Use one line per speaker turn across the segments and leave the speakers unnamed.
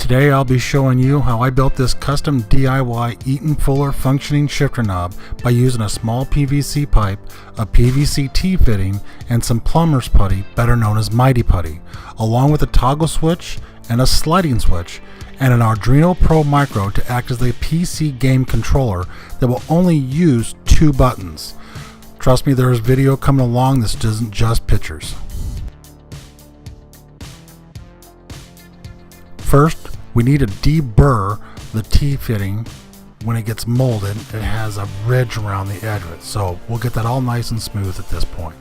Today I'll be showing you how I built this custom DIY Eaton Fuller functioning shifter knob by using a small PVC pipe, a PVC T Fitting, and some plumber's putty, better known as mighty putty, along with a toggle switch and a sliding switch, and an Arduino Pro Micro to act as a PC game controller that will only use 2 buttons. Trust me, there is video coming along. This isn't just pictures. First, we need to deburr the T fitting. When it gets molded, it has a ridge around the edge of it, so we'll get that all nice and smooth at this point.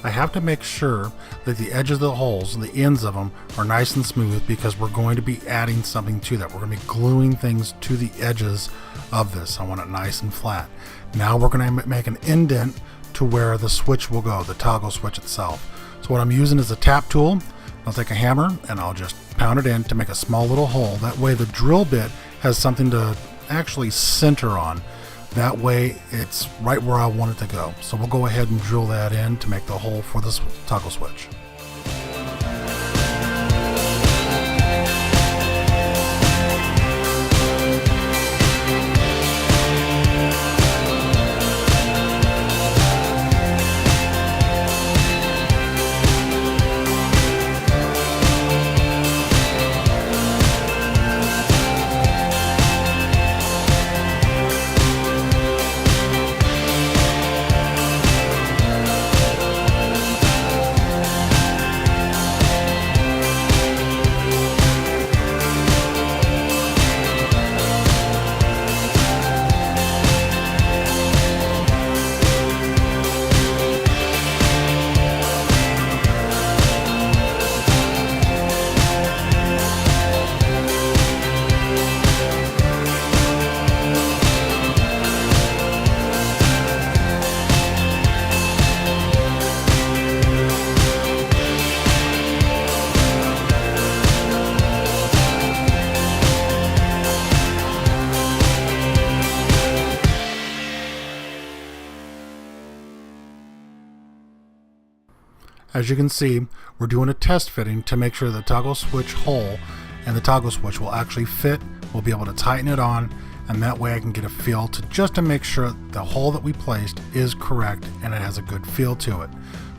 I have to make sure that the edges of the holes, the ends of them, are nice and smooth because we're going to be adding something to that. We're going to be gluing things to the edges of this. I want it nice and flat. Now we're going to make an indent to where the switch will go, the toggle switch itself. So what I'm using is a tap tool. I'll take a hammer and I'll just pound it in to make a small little hole. That way the drill bit has something to actually center on. That way it's right where I want it to go. So we'll go ahead and drill that in to make the hole for this toggle switch. As you can see, we're doing a test fitting to make sure the toggle switch hole and the toggle switch will actually fit. We'll be able to tighten it on, and that way I can get a feel to make sure the hole that we placed is correct and it has a good feel to it.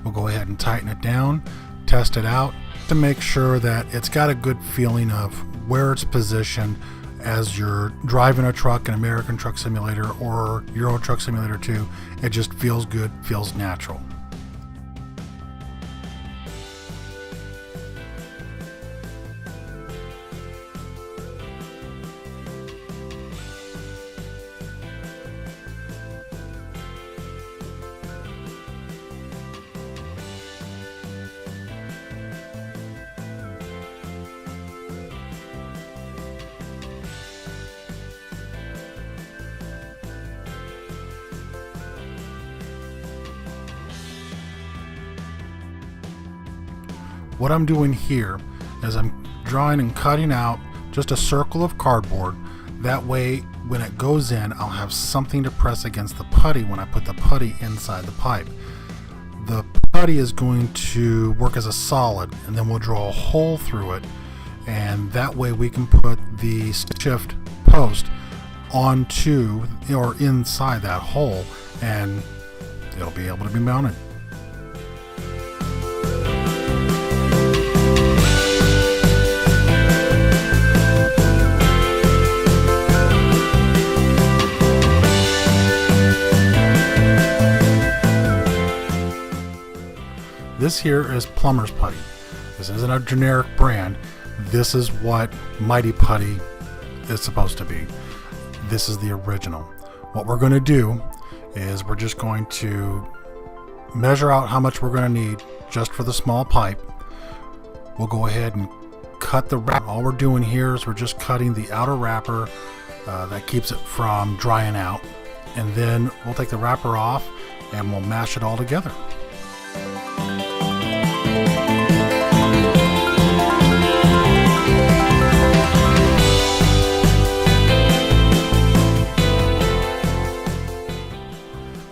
We'll go ahead and tighten it down, test it out to make sure that it's got a good feeling of where it's positioned as you're driving a truck in American Truck Simulator or Euro Truck Simulator 2. It just feels good, feels natural. What I'm doing here is I'm drawing and cutting out just a circle of cardboard. That way when it goes in, I'll have something to press against the putty when I put the putty inside the pipe. The putty is going to work as a solid, and then we'll draw a hole through it, and that way we can put the shift post onto or inside that hole, and it'll be able to be mounted. This here is plumber's putty. This isn't a generic brand. This is what Mighty Putty is supposed to be. This is the original. What we're going to do is we're just going to measure out how much we're going to need just for the small pipe. We'll go ahead and cut the wrap. All we're doing here is we're just cutting the outer wrapper that keeps it from drying out, and then we'll take the wrapper off and we'll mash it all together.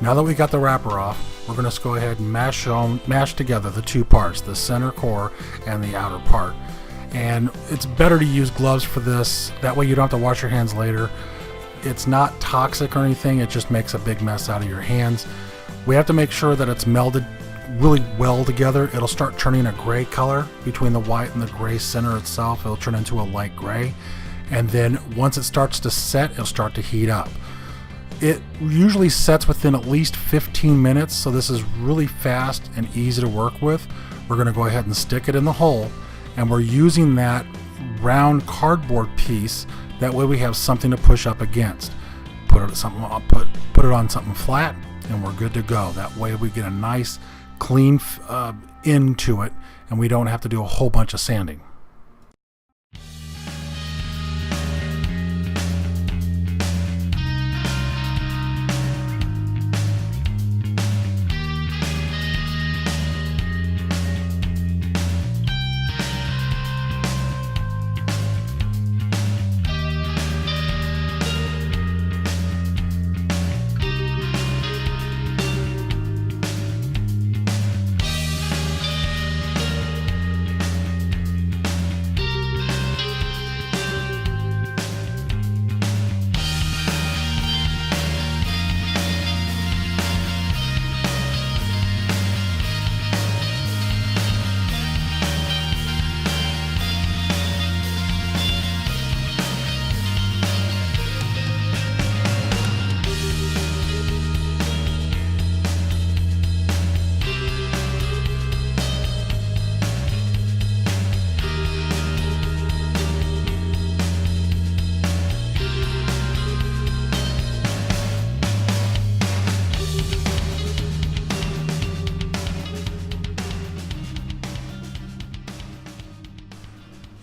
Now that we got the wrapper off, we're going to go ahead and mash together the two parts, the center core and the outer part. And it's better to use gloves for this, that way you don't have to wash your hands later. It's not toxic or anything, it just makes a big mess out of your hands. We have to make sure that it's melded really well together. It'll start turning a gray color between the white and the gray center itself. It'll turn into a light gray, and then once it starts to set, it'll start to heat up. It usually sets within at least 15 minutes, so this is really fast and easy to work with. We're going to go ahead and stick it in the hole, and we're using that round cardboard piece. That way we have something to push up against. Put it on something flat, and we're good to go. That way we get a nice clean end to it, and we don't have to do a whole bunch of sanding.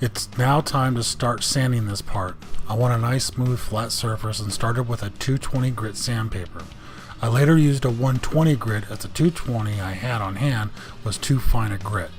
It's now time to start sanding this part. I want a nice smooth flat surface and started with a 220 grit sandpaper. I later used a 120 grit as the 220 I had on hand was too fine a grit.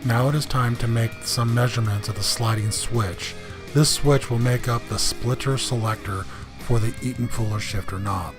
Now it is time to make some measurements of the sliding switch. This switch will make up the splitter selector for the Eaton Fuller Shifter knob.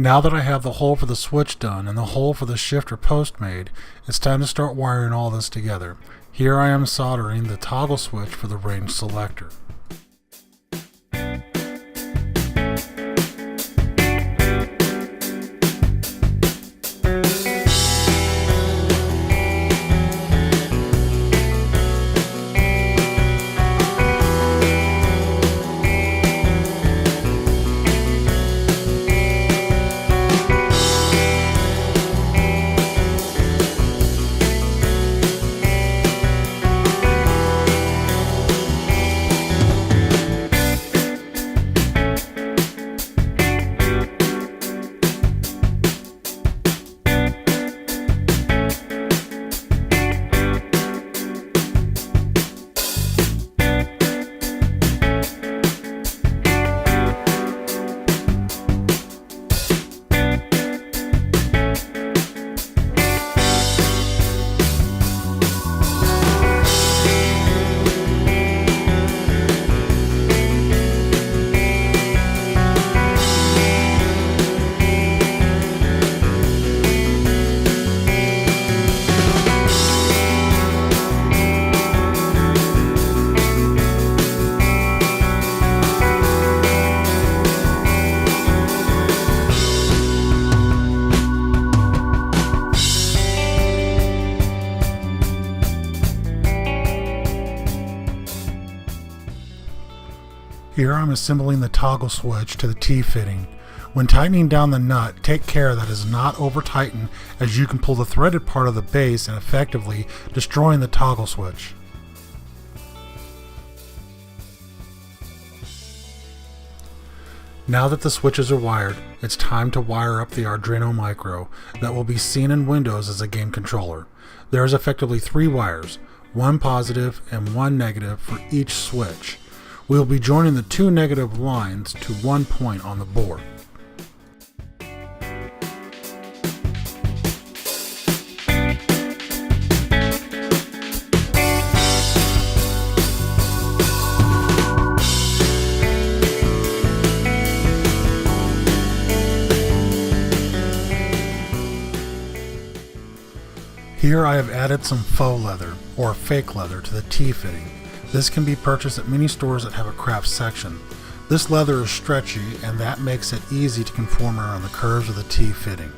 Now that I have the hole for the switch done and the hole for the shifter post made, it's time to start wiring all this together. Here I am soldering the toggle switch for the range selector. Here I'm assembling the toggle switch to the T fitting. When tightening down the nut, take care that it is not over tightened, as you can pull the threaded part of the base and effectively destroying the toggle switch. Now that the switches are wired, it's time to wire up the Arduino Micro that will be seen in Windows as a game controller. There is effectively 3 wires, one positive and one negative for each switch. We will be joining the 2 negative lines to one point on the board. Here I have added some faux leather, or fake leather, to the T fitting. This can be purchased at many stores that have a craft section. This leather is stretchy, and that makes it easy to conform around the curves of the T fitting.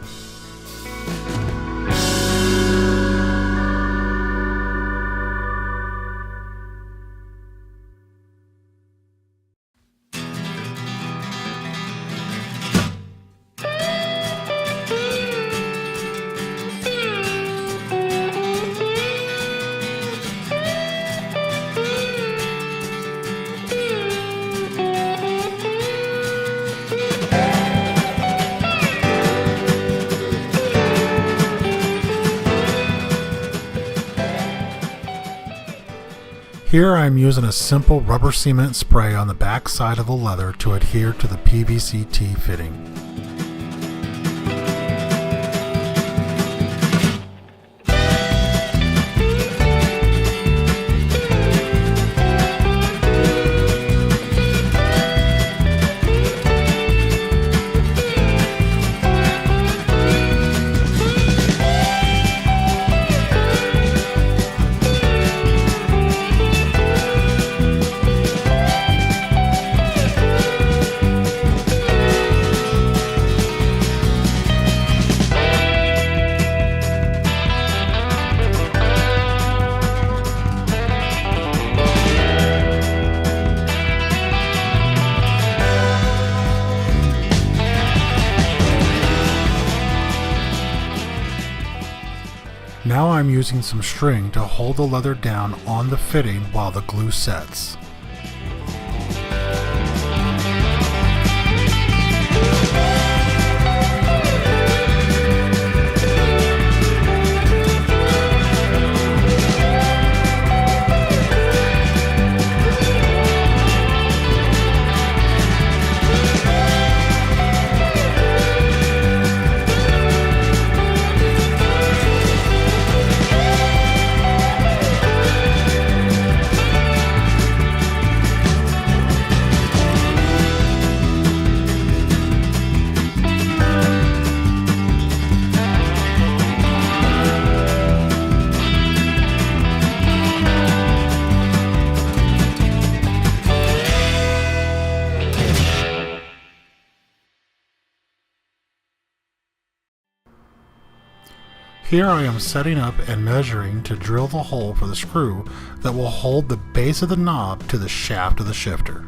Here I am using a simple rubber cement spray on the back side of the leather to adhere to the PVC T fitting. Now I'm using some string to hold the leather down on the fitting while the glue sets. Here I am setting up and measuring to drill the hole for the screw that will hold the base of the knob to the shaft of the shifter.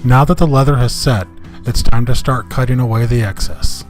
Now that the leather has set, it's time to start cutting away the excess.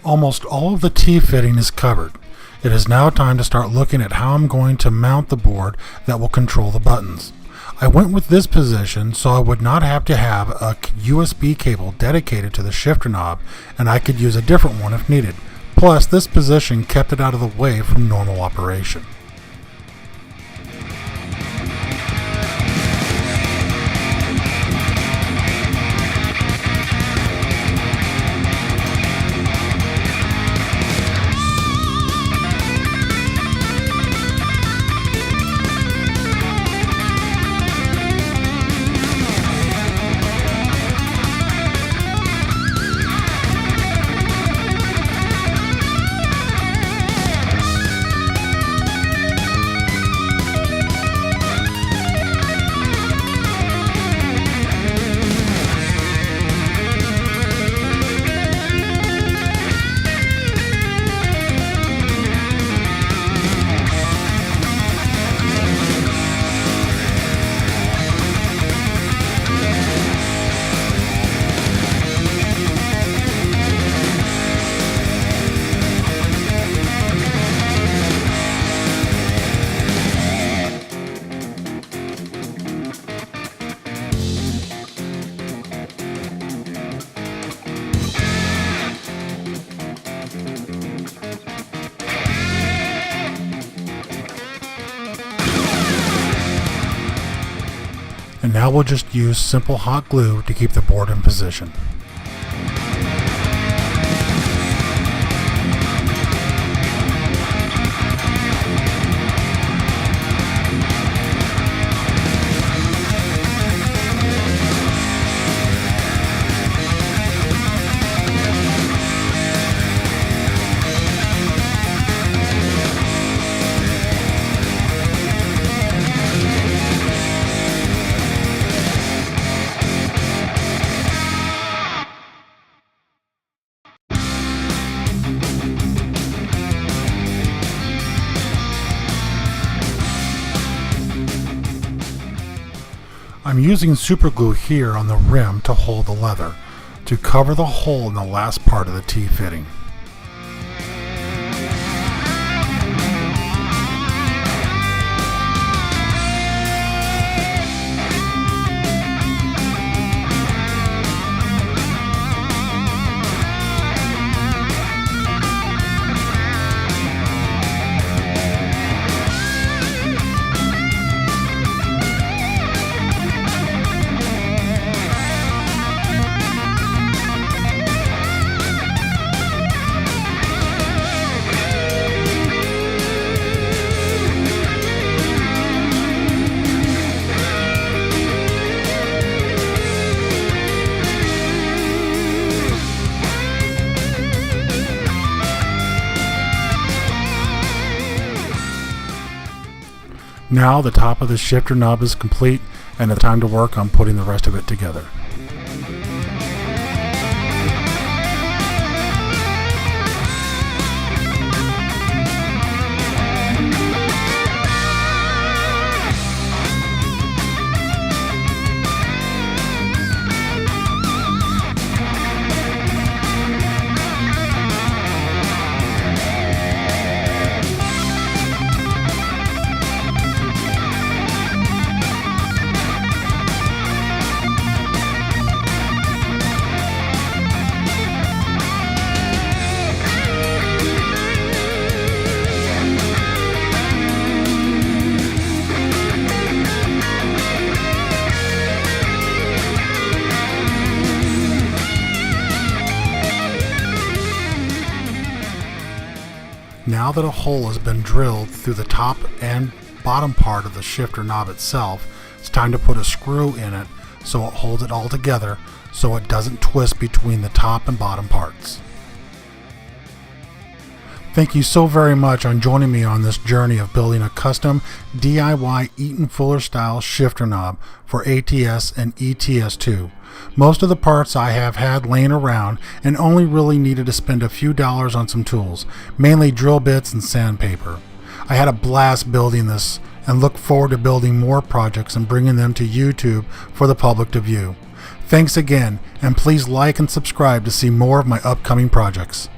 Almost all of the T fitting is covered. It is now time to start looking at how I'm going to mount the board that will control the buttons. I went with this position so I would not have to have a USB cable dedicated to the shifter knob, and I could use a different one if needed. Plus, this position kept it out of the way from normal operation. and now we'll just use simple hot glue to keep the board in position. I'm using super glue here on the rim to hold the leather, to cover the hole in the last part of the T fitting. Now the top of the shifter knob is complete, and it's time to work on putting the rest of it together. Now that a hole has been drilled through the top and bottom part of the shifter knob itself, it's time to put a screw in it so it holds it all together so it doesn't twist between the top and bottom parts. Thank you so very much on joining me on this journey of building a custom DIY Eaton Fuller style shifter knob for ATS and ETS2. Most of the parts I have had laying around and only really needed to spend a few dollars on some tools, mainly drill bits and sandpaper. I had a blast building this and look forward to building more projects and bringing them to YouTube for the public to view. Thanks again, and please like and subscribe to see more of my upcoming projects.